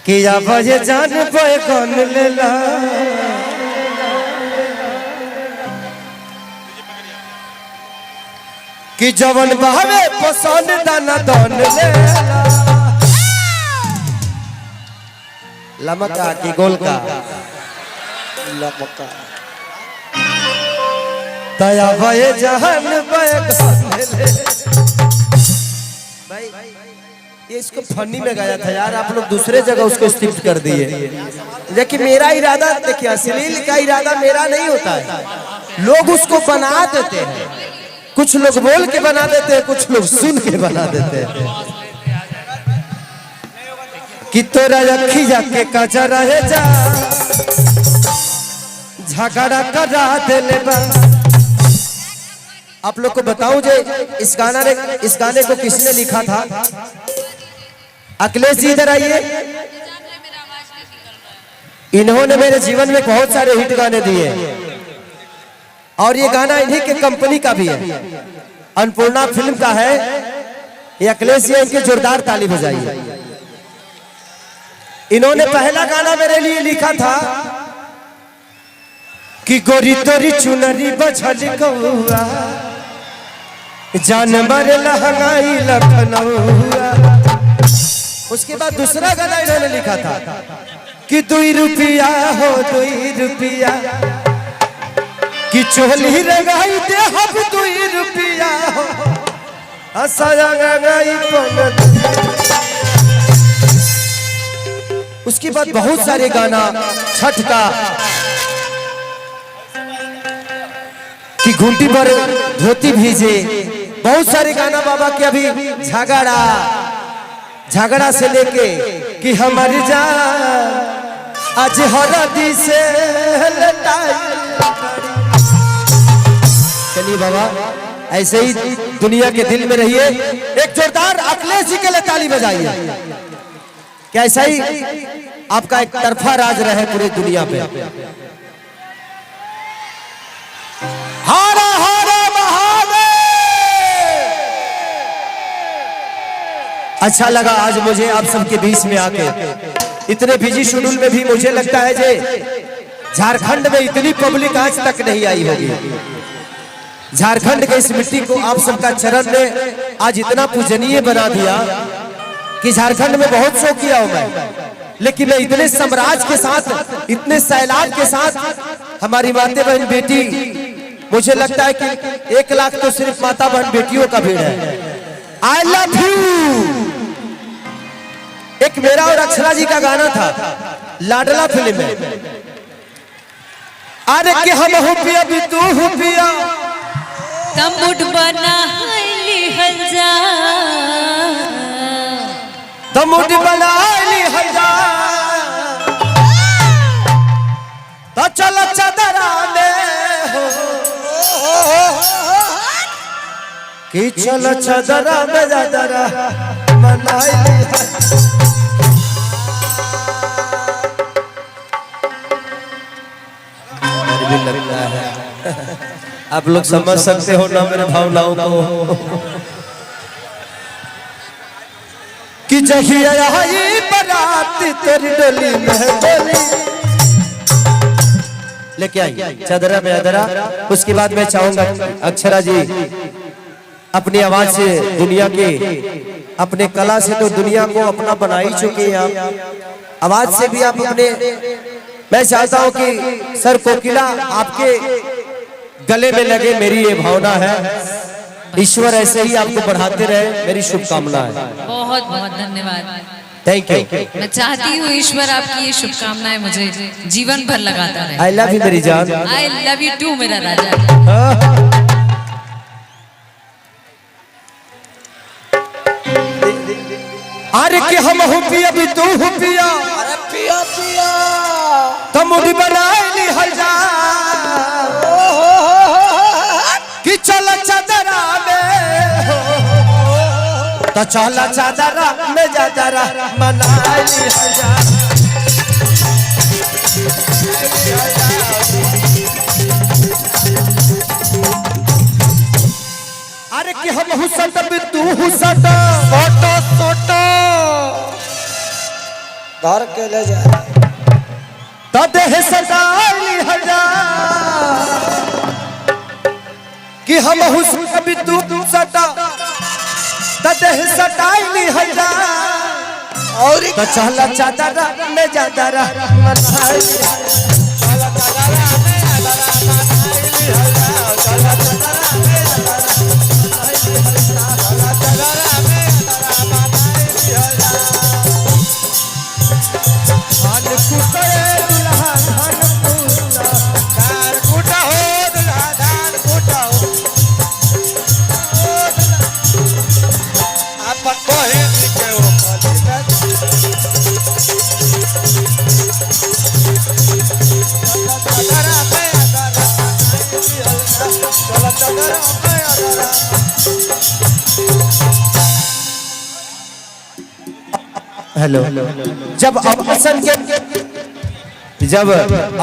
कि अब ये जान पे कौन लेला कि जवन बहवे पसंद दाना दन लेला लमका की गोल का लमका तया भये जहन भाई ये इसको फनी में गाया था यार, आप लोग दूसरे जगह उसको शिफ्ट कर दिए। लेकिन मेरा इरादा देखिए, अश्लील का इरादा मेरा नहीं होता है, लोग उसको बना देते हैं। कुछ लोग बोल के बना देते हैं, कुछ लोग सुन के बना देते हैं। कि तोरा रखी जाके काचा रहे जा झगड़ा करा देले बा। आप लोग को बताऊं जो इस गाने को किसने लिखा था? अखिलेश जी इधर आइए। इन्होंने मेरे जीवन में बहुत सारे हिट गाने दिए और ये गाना इन्हीं के कंपनी का भी है, अन्नपूर्णा फिल्म का है। ये अखिलेश जी इनके जोरदार ताली बजाइए। इन्होंने पहला गाना मेरे लिए लिखा था कि गोरी तोरी चुनरी बछल कौआ जानवर लहंगाई लखनऊआ। उसके बाद दूसरा गाना इन्होंने लिखा था कि 2 रुपया हो 2 रुपया कि चोली रंगाई दे हम 2 रुपया हो उसके बाद बहुत सारे गाना, छठ का कि घूंटी पर धोती भीजे, बहुत सारे गाना बाबा के अभी झगड़ा से लेके कि हमारी जान आज हरदी से चलिए बाबा ऐसे ही दुनिया के दिल में रहिए। एक जोरदार अखिलेश जी के लिए ताली बजाइए। क्या ऐसा ही आपका एक तरफा राज रहे पूरी दुनिया पे। हर हर महादेव। अच्छा लगा आज मुझे आप सबके बीच में आके। इतने बिजी शेड्यूल में भी मुझे लगता है जे झारखंड में इतनी पब्लिक आज तक नहीं आई होगी। झारखंड के इस मिट्टी को आप सबका चरण ने आज इतना पूजनीय बना दिया कि झारखंड में बहुत शो किया हूं मैं, लेकिन मैं इतने साम्राज्य के साथ, इतने सैलाब के साथ हमारी माता बहन बेटी, मुझे लगता है कि 1 लाख तो सिर्फ माता बहन बेटियों का भीड़ है। I love you. एक मेरा और अक्षरा जी का गाना था लाडला फिल्म में, अरे कि हम हो पिया भी तू हो पिया तमुड बना हल जा तमुड बना हल जा तो चल चदरा में हो कि चल चदरा में जदरा बनाई। लगता है आप लोग समझ सकते हो ना मेरे भावनाओं को कि जहिया आई बारात तेरी डोली में डोली लेके आई चदरा में अदरा। उसके बाद मैं चाहूंगा अक्षरा जी अपनी आवाज से दुनिया के, अपने कला से तो दुनिया को अपना बना ही चुके हैं आप, आवाज से भी आप अपने। मैं चाहता हूं कि सर कोकिला आपके गले में लगे, मेरी ये भावना है। ईश्वर ऐसे ही आपको बढ़ाते रहे, मेरी शुभकामनाएं। बहुत बहुत धन्यवाद, थैंक यू। मैं चाहती हूँ ईश्वर आपकी ये शुभकामनाएं मुझे जीवन भर लगाता रहे। आई लव यू मेरी जान। आई लव यू टू मेरा राजा। अरे कि हम हो पिया भी तू हो पिया, अरे पिया पिया तमुड़ी बनाई हल जा कि चल चदरा में हो तो चल चदरा में जदरा मनाई हल जा। अरे कि हम हुसट भी तू हुसट, सोटो सोटो घर के ले जा तदेह सदाई हजार कि हम हुस्न कभी तू सटा तदेह सटाई हजार और तो चला चादर में चादर हेलो जब ऑपरेशन के जब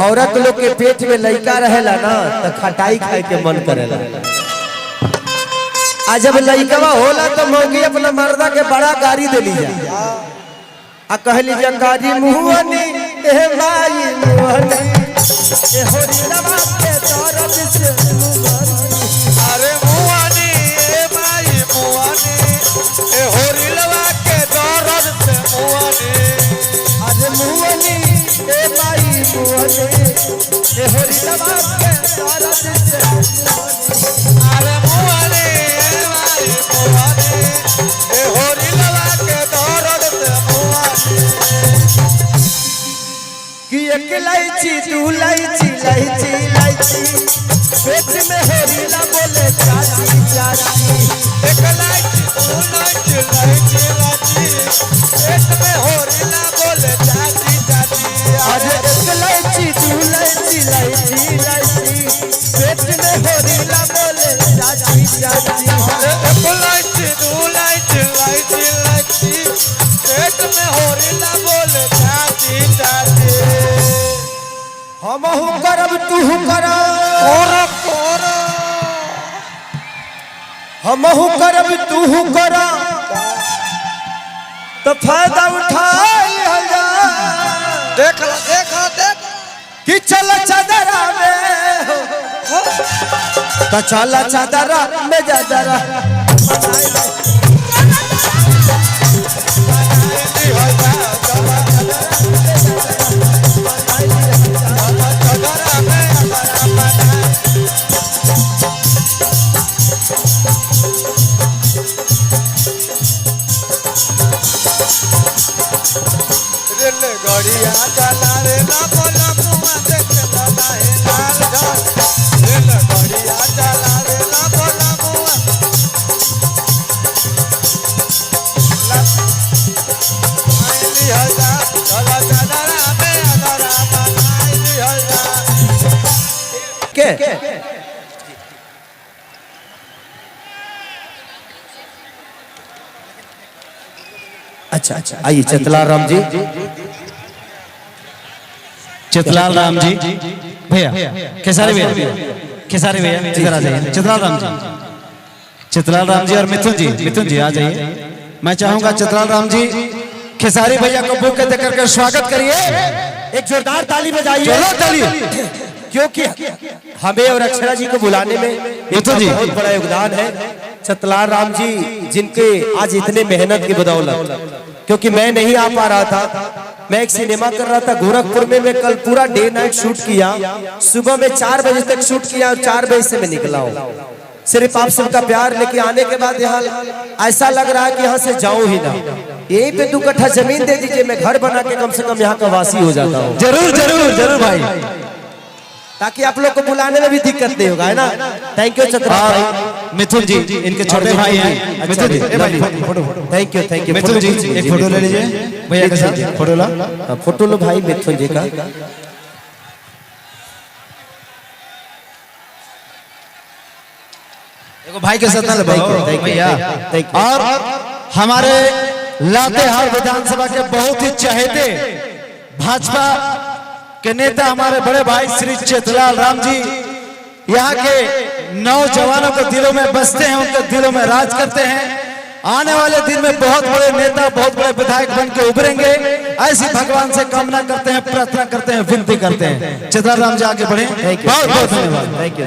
औरत लोग के पेट में लड़का रहेला ना तो खटाई खाए के मन करेला आ जब लड़कवा होला तो मौगी अपना मर्दा के बड़ा गाड़ी दे लीजा आ कहली जंगारी मुहनी ए माई मुहनी ए होरी लबा के दर्द से अरे मुआनी ए माई मुआनी ए होरी लवा के दर्द से मुआनी अरे मुहनी ए माई मुहनी ए होरी लबा के दर्द से अरे मुआनी ए माई मुआनी ए होरी लवा के दर्द से मुआनी कि एक इलायची दू इलायची इलायची इलायची पेट में होरीला बोले चाची चाची एक लाइची दू लाइची लाइची लाइची पेट में होरीला बोले चाची चाची अरे एक इलायची दू इलायची इलायची इलायची पेट में होरीला बोले चाची चाची एक लाइची दू लाइची लाइची लाइची पेट में होरीला बोले चाची चाची हमहु करब तू कर कोरा कोरा हमहु करब तू कर तो फायदा उठाई हजार देख ला कि चल चादरा में हो तो चल चादरा में चादरा गड़िया चला रे ना बोला मुआ देख लगा है लाल घर रेल गड़िया चला रे ना बोला मुआ आईली हल्ला चला चला में अगरा आईली हल्ला के अच्छा अच्छा आइए चतलाल राम जी चितलाल राम जी भैया खेसारी भैया इधर आ जाइए चितलाल राम जी और मिथुन जी आ जाइए। मैं चाहूंगा चितलाल राम जी खेसारी भैया को बुक के देकर के स्वागत करिए। एक जोरदार ताली बजाइए चलो ताली क्योंकि हमें और अक्षरा जी को बुलाने में मिथुन जी बहुत बड़ा योगदान है चतलाल राम जी जिनके आज इतने मेहनत की बदौलत क्योंकि मैं नहीं आ पा रहा था मैं एक सिनेमा कर रहा था गोरखपुर में मैं कल पूरा डे नाइट शूट किया सुबह में 4 बजे तक शूट किया और 4 बजे से मैं निकला हूँ सिर्फ आप सबका प्यार लेके आने के बाद यहाँ ऐसा लग रहा है कि यहाँ से जाऊं ही ना यहीं पे 2 कट्ठा जमीन दे दीजिए मैं घर बना के कम से कम यहाँ का वासी हो जाता हूँ जरूर भाई ताकि आप लोग को बुलाने में भी दिक्कत नहीं होगा है ना। थैंक यू चतरा भाई मिथुन जी इनके छोटे भाई हैं मिथुन जी थैंक यू मिथुन जी एक फोटो ले लीजिए भैया के साथ फोटो ला फोटो लो भाई मिथुन जी का देखो भाई के साथ ना भैया और हमारे लातेहार विधानसभा के बहुत ही चहेते भाजपा के नेता हमारे बड़े भाई श्री चितलाल राम जी यहाँ के नौजवानों के दिलों में बसते हैं उनके दिलों में राज करते हैं। आने वाले दिन में बहुत बड़े नेता बहुत बड़े विधायक बन के उभरेंगे। ऐसी भगवान से कामना करते हैं, प्रार्थना करते हैं, विनती करते हैं। चित्राराम जी आगे बढ़े। बहुत बहुत धन्यवाद। Thank you.